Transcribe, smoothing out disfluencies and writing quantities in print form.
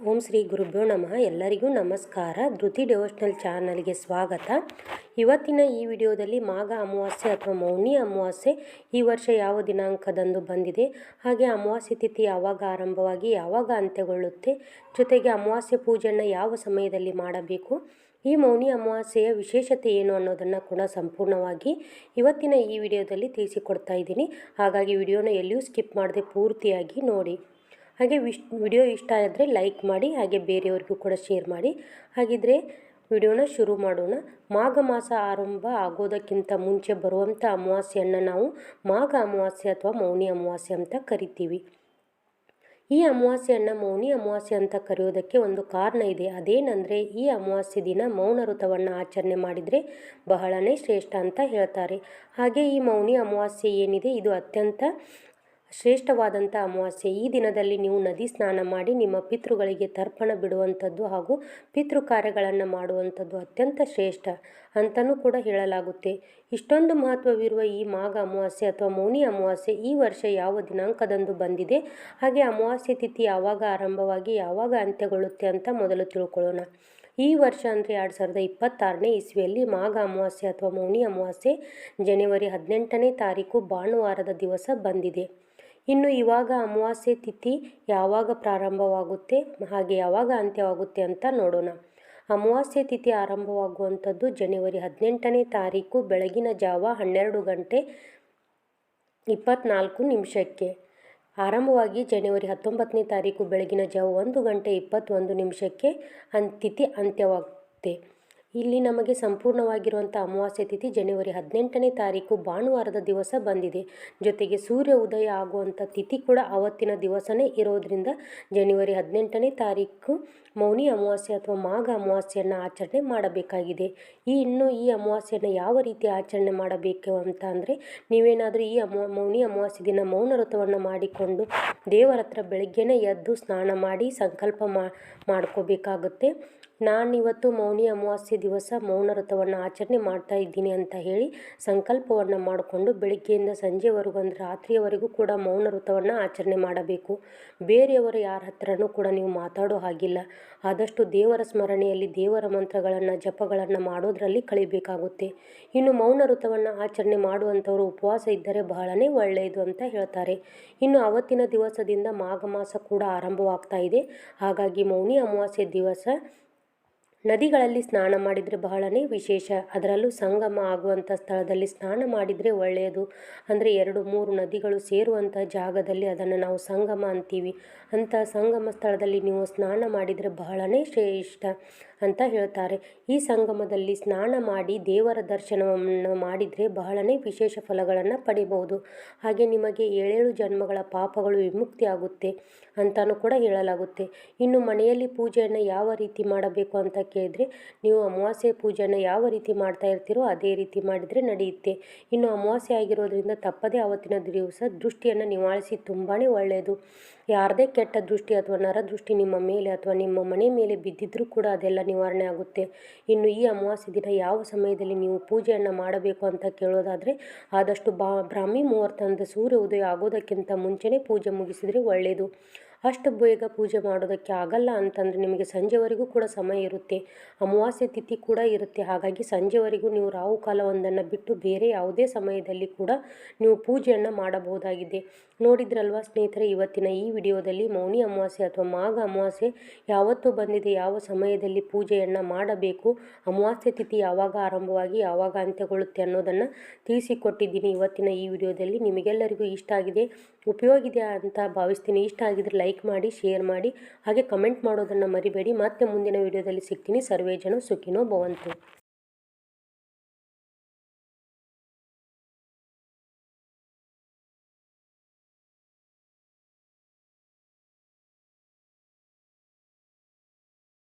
ಓಂ ಶ್ರೀ ಗುರುಭ್ಯೋ ನಮಃ. ಎಲ್ಲರಿಗೂ ನಮಸ್ಕಾರ. ಧೃತಿ ಡಿವೋಷನಲ್ ಚಾನಲ್ಗೆ ಸ್ವಾಗತ. ಇವತ್ತಿನ ಈ ವಿಡಿಯೋದಲ್ಲಿ ಮಾಘ ಅಮಾವಾಸ್ಯೆ ಅಥವಾ ಮೌನಿ ಅಮಾವಾಸ್ಯೆ ಈ ವರ್ಷ ಯಾವ ದಿನಾಂಕದಂದು ಬಂದಿದೆ, ಹಾಗೆ ಅಮಾವಾಸ್ಯೆ ತಿಥಿ ಯಾವಾಗ ಆರಂಭವಾಗಿ ಯಾವಾಗ ಅಂತ್ಯಗೊಳ್ಳುತ್ತೆ, ಜೊತೆಗೆ ಅಮಾವಾಸ್ಯೆ ಪೂಜೆಯನ್ನು ಯಾವ ಸಮಯದಲ್ಲಿ ಮಾಡಬೇಕು, ಈ ಮೌನಿ ಅಮಾವಾಸ್ಯೆಯ ವಿಶೇಷತೆ ಏನು ಅನ್ನೋದನ್ನು ಕೂಡ ಸಂಪೂರ್ಣವಾಗಿ ಇವತ್ತಿನ ಈ ವಿಡಿಯೋದಲ್ಲಿ ತಿಳಿಸಿಕೊಡ್ತಾ ಇದ್ದೀನಿ. ಹಾಗಾಗಿ ವಿಡಿಯೋನ ಎಲ್ಲಿಯೂ ಸ್ಕಿಪ್ ಮಾಡದೆ ಪೂರ್ತಿಯಾಗಿ ನೋಡಿ. ಹಾಗೆ ವಿಡಿಯೋ ಇಷ್ಟ ಆದರೆ ಲೈಕ್ ಮಾಡಿ, ಹಾಗೆ ಬೇರೆಯವ್ರಿಗೂ ಕೂಡ ಶೇರ್ ಮಾಡಿ. ಹಾಗಿದ್ರೆ ವಿಡಿಯೋನ ಶುರು ಮಾಡೋಣ. ಮಾಘ ಮಾಸ ಆರಂಭ ಆಗೋದಕ್ಕಿಂತ ಮುಂಚೆ ಬರುವಂಥ ಅಮಾವಾಸ್ಯೆಯನ್ನು ನಾವು ಮಾಘ ಅಮಾವಾಸ್ಯೆ ಅಥವಾ ಮೌನಿ ಅಮಾವಾಸ್ಯೆ ಅಂತ ಕರಿತೀವಿ. ಈ ಅಮಾವಾಸ್ಯೆಯನ್ನು ಮೌನಿ ಅಮಾವಾಸ್ಯೆ ಅಂತ ಕರೆಯೋದಕ್ಕೆ ಒಂದು ಕಾರಣ ಇದೆ. ಅದೇನೆಂದರೆ, ಈ ಅಮಾವಾಸ್ಯೆ ದಿನ ಮೌನ ವ್ರತವನ್ನು ಆಚರಣೆ ಮಾಡಿದರೆ ಬಹಳನೇ ಶ್ರೇಷ್ಠ ಅಂತ ಹೇಳ್ತಾರೆ. ಹಾಗೆ ಈ ಮೌನಿ ಅಮಾವಾಸ್ಯೆ ಏನಿದೆ, ಇದು ಅತ್ಯಂತ ಶ್ರೇಷ್ಠವಾದಂಥ ಅಮಾವಾಸ್ಯೆ. ಈ ದಿನದಲ್ಲಿ ನೀವು ನದಿ ಸ್ನಾನ ಮಾಡಿ ನಿಮ್ಮ ಪಿತೃಗಳಿಗೆ ತರ್ಪಣ ಬಿಡುವಂಥದ್ದು ಹಾಗೂ ಪಿತೃ ಕಾರ್ಯಗಳನ್ನು ಮಾಡುವಂಥದ್ದು ಅತ್ಯಂತ ಶ್ರೇಷ್ಠ ಅಂತಲೂ ಕೂಡ ಹೇಳಲಾಗುತ್ತೆ. ಇಷ್ಟೊಂದು ಮಹತ್ವವಿರುವ ಈ ಮಾಘ ಅಮಾವಾಸ್ಯೆ ಅಥವಾ ಮೌನಿ ಅಮಾವಾಸ್ಯೆ ಈ ವರ್ಷ ಯಾವ ದಿನಾಂಕದಂದು ಬಂದಿದೆ, ಹಾಗೆ ಅಮಾವಾಸ್ಯೆ ತಿಥಿ ಯಾವಾಗ ಆರಂಭವಾಗಿ ಯಾವಾಗ ಅಂತ್ಯಗೊಳ್ಳುತ್ತೆ ಅಂತ ಮೊದಲು ತಿಳ್ಕೊಳ್ಳೋಣ. ಈ ವರ್ಷ ಅಂದರೆ 2026ನೇ ಇಸ್ವಿಯಲ್ಲಿ ಮಾಘ ಅಮಾವಾಸ್ಯೆ ಅಥವಾ ಮೌನಿ ಅಮಾವಾಸ್ಯೆ ಜನವರಿ 18ನೇ ತಾರೀಕು ಭಾನುವಾರದ ದಿವಸ ಬಂದಿದೆ. ಇನ್ನು ಇವಾಗ ಅಮಾವಾಸ್ಯೆ ತಿಥಿ ಯಾವಾಗ ಪ್ರಾರಂಭವಾಗುತ್ತೆ ಹಾಗೆ ಯಾವಾಗ ಅಂತ್ಯವಾಗುತ್ತೆ ಅಂತ ನೋಡೋಣ. ಅಮಾವಾಸ್ಯೆ ತಿಥಿ ಆರಂಭವಾಗುವಂಥದ್ದು ಜನವರಿ 18ನೇ ತಾರೀಕು ಬೆಳಗಿನ ಜಾವ 12:24 ಆರಂಭವಾಗಿ ಜನವರಿ 19ನೇ ತಾರೀಕು ಬೆಳಗಿನ ಜಾವ 1:21 ತಿಥಿ ಅಂತ್ಯವಾಗುತ್ತೆ. ಇಲ್ಲಿ ನಮಗೆ ಸಂಪೂರ್ಣವಾಗಿರುವಂಥ ಅಮಾವಾಸ್ಯೆ ತಿಥಿ ಜನವರಿ 18ನೇ ತಾರೀಕು ಭಾನುವಾರದ ದಿವಸ ಬಂದಿದೆ. ಜೊತೆಗೆ ಸೂರ್ಯ ಉದಯ ಆಗುವಂಥ ತಿಥಿ ಕೂಡ ಆವತ್ತಿನ ದಿವಸನೇ ಇರೋದ್ರಿಂದ ಜನವರಿ 18ನೇ ತಾರೀಕು ಮೌನಿ ಅಮಾವಾಸ್ಯೆ ಅಥವಾ ಮಾಘ ಅಮಾವಾಸ್ಯೆಯನ್ನು ಆಚರಣೆ ಮಾಡಬೇಕಾಗಿದೆ. ಈ ಅಮಾವಾಸ್ಯೆಯನ್ನು ಯಾವ ರೀತಿ ಆಚರಣೆ ಮಾಡಬೇಕು ಅಂತ ಅಂದರೆ, ನೀವೇನಾದರೂ ಈ ಮೌನಿ ಅಮಾವಾಸ್ಯೆ ದಿನ ಮೌನ ವ್ರತವನ್ನು ಮಾಡಿಕೊಂಡು ದೇವರ ಹತ್ರ ಬೆಳಗ್ಗೆನೇ ಎದ್ದು ಸ್ನಾನ ಮಾಡಿ ಸಂಕಲ್ಪ ಮಾಡ್ಕೋಬೇಕಾಗುತ್ತೆ. ನಾನಿವತ್ತು ಮೌನಿ ಅಮಾವಾಸ್ಯೆ ದಿವಸ ಮೌನ ವ್ರತವನ್ನು ಆಚರಣೆ ಮಾಡ್ತಾ ಇದ್ದೀನಿ ಅಂತ ಹೇಳಿ ಸಂಕಲ್ಪವನ್ನು ಮಾಡಿಕೊಂಡು ಬೆಳಗ್ಗೆಯಿಂದ ಸಂಜೆವರೆಗೂ ಅಂದರೆ ರಾತ್ರಿಯವರೆಗೂ ಕೂಡ ಮೌನ ವ್ರತವನ್ನು ಆಚರಣೆ ಮಾಡಬೇಕು. ಬೇರೆಯವರು ಯಾರ ಹತ್ರನೂ ಕೂಡ ನೀವು ಮಾತಾಡೋ ಹಾಗಿಲ್ಲ. ಆದಷ್ಟು ದೇವರ ಸ್ಮರಣೆಯಲ್ಲಿ ದೇವರ ಮಂತ್ರಗಳನ್ನು ಜಪಗಳನ್ನು ಮಾಡೋದರಲ್ಲಿ ಕಳಿಬೇಕಾಗುತ್ತೆ. ಇನ್ನು ಮೌನ ವ್ರತವನ್ನು ಆಚರಣೆ ಮಾಡುವಂಥವರು ಉಪವಾಸ ಇದ್ದರೆ ಬಹಳನೇ ಒಳ್ಳೆಯದು ಅಂತ ಹೇಳ್ತಾರೆ. ಇನ್ನು ಅವತ್ತಿನ ದಿವಸದಿಂದ ಮಾಘ ಮಾಸ ಕೂಡ ಆರಂಭವಾಗ್ತಾ ಇದೆ. ಹಾಗಾಗಿ ಮೌನಿ ಅಮಾವಾಸ್ಯೆ ದಿವಸ ನದಿಗಳಲ್ಲಿ ಸ್ನಾನ ಮಾಡಿದರೆ ಬಹಳನೇ ವಿಶೇಷ. ಅದರಲ್ಲೂ ಸಂಗಮ ಆಗುವಂಥ ಸ್ಥಳದಲ್ಲಿ ಸ್ನಾನ ಮಾಡಿದರೆ ಒಳ್ಳೆಯದು. ಅಂದರೆ 2-3 ನದಿಗಳು ಸೇರುವಂಥ ಜಾಗದಲ್ಲಿ ಅದನ್ನು ನಾವು ಸಂಗಮ ಅಂತೀವಿ. ಅಂಥ ಸಂಗಮ ಸ್ಥಳದಲ್ಲಿ ನೀವು ಸ್ನಾನ ಮಾಡಿದರೆ ಬಹಳನೇ ಶ್ರೇಷ್ಠ ಅಂತ ಹೇಳ್ತಾರೆ. ಈ ಸಂಗಮದಲ್ಲಿ ಸ್ನಾನ ಮಾಡಿ ದೇವರ ದರ್ಶನವನ್ನು ಮಾಡಿದರೆ ಬಹಳನೇ ವಿಶೇಷ ಫಲಗಳನ್ನು ಪಡಿಬಹುದು. ಹಾಗೆ ನಿಮಗೆ 7 ಜನ್ಮಗಳ ಪಾಪಗಳು ವಿಮುಕ್ತಿ ಆಗುತ್ತೆ ಅಂತಲೂ ಕೂಡ ಹೇಳಲಾಗುತ್ತೆ. ಇನ್ನು ಮನೆಯಲ್ಲಿ ಪೂಜೆಯನ್ನು ಯಾವ ರೀತಿ ಮಾಡಬೇಕು ಅಂತ ಕೇಳಿದರೆ, ನೀವು ಅಮಾವಾಸ್ಯೆ ಪೂಜೆಯನ್ನು ಯಾವ ರೀತಿ ಮಾಡ್ತಾ ಇರ್ತೀರೋ ಅದೇ ರೀತಿ ಮಾಡಿದರೆ ನಡೆಯುತ್ತೆ. ಇನ್ನು ಅಮಾವಾಸ್ಯೆ ಆಗಿರೋದ್ರಿಂದ ತಪ್ಪದೇ ಆವತ್ತಿನ ದಿವಸ ದೃಷ್ಟಿಯನ್ನು ನಿವಾರಿಸಿ ತುಂಬಾ ಒಳ್ಳೆಯದು. ಯಾರದೇ ಕೆಟ್ಟ ದೃಷ್ಟಿ ಅಥವಾ ನರದೃಷ್ಟಿ ನಿಮ್ಮ ಮೇಲೆ ಅಥವಾ ನಿಮ್ಮ ಮನೆ ಮೇಲೆ ಬಿದ್ದಿದ್ರೂ ಕೂಡ ಅದೆಲ್ಲ ನಿವಾರಣೆ ಆಗುತ್ತೆ. ಇನ್ನು ಈ ಅಮಾವಾಸ್ಯೆ ದಿನ ಯಾವ ಸಮಯದಲ್ಲಿ ನೀವು ಪೂಜೆಯನ್ನು ಮಾಡಬೇಕು ಅಂತ ಕೇಳೋದಾದರೆ, ಆದಷ್ಟು ಬ್ರಾಹ್ಮಿ ಮುಹೂರ್ತ ಅಂದರೆ ಸೂರ್ಯ ಉದಯ ಆಗೋದಕ್ಕಿಂತ ಮುಂಚೆನೇ ಪೂಜೆ ಮುಗಿಸಿದರೆ ಒಳ್ಳೆಯದು. ಅಷ್ಟು ಬೇಗ ಪೂಜೆ ಮಾಡೋದಕ್ಕೆ ಆಗಲ್ಲ ಅಂತಂದರೆ ನಿಮಗೆ ಸಂಜೆವರೆಗೂ ಕೂಡ ಸಮಯ ಇರುತ್ತೆ. ಅಮಾವಾಸ್ಯೆ ತಿಥಿ ಕೂಡ ಇರುತ್ತೆ. ಹಾಗಾಗಿ ಸಂಜೆವರೆಗೂ ನೀವು ರಾಹು ಕಾಲವೊಂದನ್ನು ಬಿಟ್ಟು ಬೇರೆ ಯಾವುದೇ ಸಮಯದಲ್ಲಿ ಕೂಡ ನೀವು ಪೂಜೆಯನ್ನು ಮಾಡಬಹುದಾಗಿದೆ. ನೋಡಿದ್ರಲ್ವಾ ಸ್ನೇಹಿತರೆ, ಇವತ್ತಿನ ಈ ವಿಡಿಯೋದಲ್ಲಿ ಮೌನಿ ಅಮಾವಾಸ್ಯೆ ಅಥವಾ ಮಾಘ ಅಮಾವಾಸ್ಯೆ ಯಾವತ್ತು ಬಂದಿದೆ, ಯಾವ ಸಮಯದಲ್ಲಿ ಪೂಜೆಯನ್ನು ಮಾಡಬೇಕು, ಅಮಾವಾಸ್ಯೆ ತಿಥಿ ಯಾವಾಗ ಆರಂಭವಾಗಿ ಯಾವಾಗ ಅಂತ್ಯಗೊಳ್ಳುತ್ತೆ ಅನ್ನೋದನ್ನು ತಿಳಿಸಿಕೊಟ್ಟಿದ್ದೀನಿ ಇವತ್ತಿನ ಈ ವಿಡಿಯೋದಲ್ಲಿ. ನಿಮಗೆಲ್ಲರಿಗೂ ಇಷ್ಟ ಆಗಿದೆ, ಉಪಯೋಗಿದೆ ಅಂತ ಭಾವಿಸ್ತೀನಿ. ಇಷ್ಟ ಆಗಿದ್ರೆ ಲೈಕ್ ಮಾಡಿ, ಶೇರ್ ಮಾಡಿ, ಹಾಗೆ ಕಮೆಂಟ್ ಮಾಡೋದನ್ನು ಮರಿಬೇಡಿ. ಮತ್ತೆ ಮುಂದಿನ ವಿಡಿಯೋದಲ್ಲಿ ಸಿಗ್ತೀನಿ. ಸರ್ವೇ ಜನ ಸುಖಿನೋ ಭವಂತು.